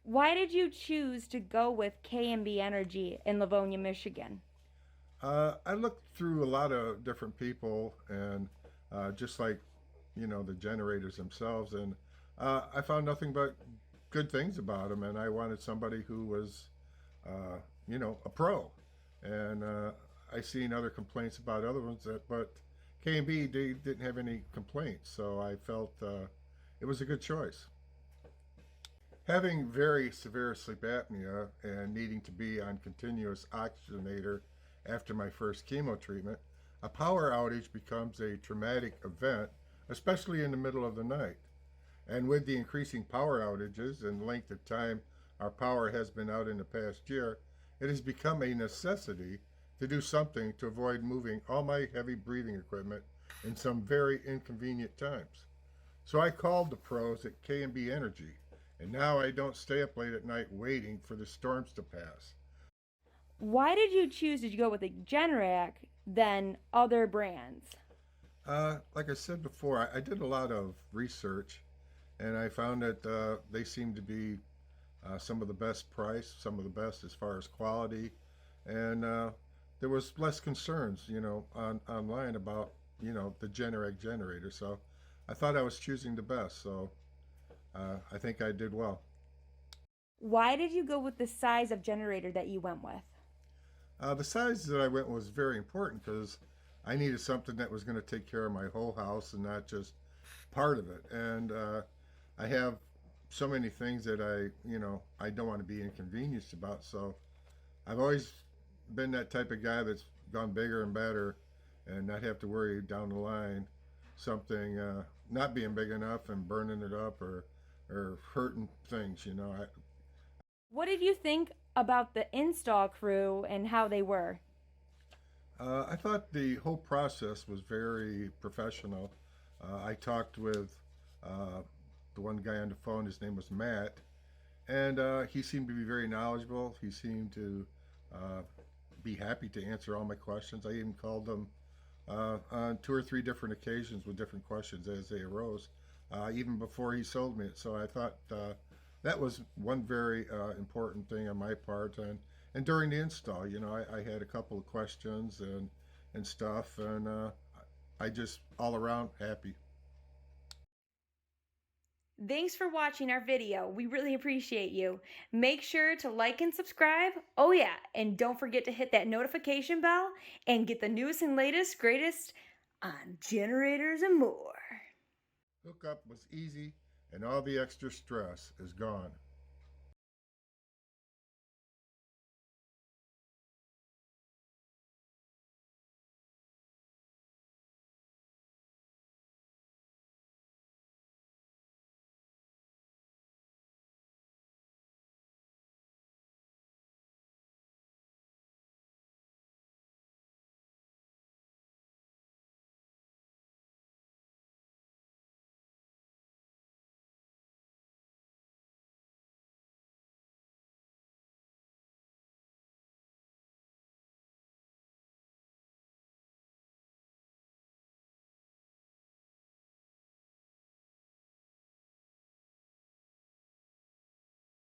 Why did you choose to go with K&B Energy in Livonia, Michigan? I looked through a lot of different people and just like, the generators themselves, and I found nothing but good things about them, and I wanted somebody who was, a pro. And I seen other complaints about other ones but K&B, they didn't have any complaints, so I felt it was a good choice. Having very severe sleep apnea and needing to be on continuous oxygenator after my first chemo treatment, a power outage becomes a traumatic event, especially in the middle of the night. And with the increasing power outages and length of time our power has been out in the past year, it has become a necessity to do something to avoid moving all my heavy breathing equipment in some very inconvenient times. So I called the pros at K&B Energy, and now I don't stay up late at night waiting for the storms to pass. Why did you choose to go with a Generac than other brands? Like I said before, I did a lot of research, and I found that they seem to be some of the best price, some of the best as far as quality, and there was less concerns, online about, the Generac generator. So I thought I was choosing the best. So I think I did well. Why did you go with the size of generator that you went with? The size that I went was very important because I needed something that was going to take care of my whole house and not just part of it. And I have so many things that I don't want to be inconvenienced about. So I've always been that type of guy that's gone bigger and better and not have to worry down the line something not being big enough and burning it up or hurting things. What did you think about the install crew and how they were? I thought the whole process was very professional. I talked with uh, the one guy on the phone. His name was Matt, and he seemed to be very knowledgeable. He seemed to uh, be happy to answer all my questions. I even called him on two or three different occasions with different questions as they arose, even before he sold me it. So I thought that was one very important thing on my part. And during the install, I had a couple of questions and stuff, and I just all around happy. Thanks for watching our video. We really appreciate you. Make sure to like and subscribe. Oh yeah, and don't forget to hit that notification bell and get the newest and latest, greatest on generators and more. Hookup was easy, and all the extra stress is gone.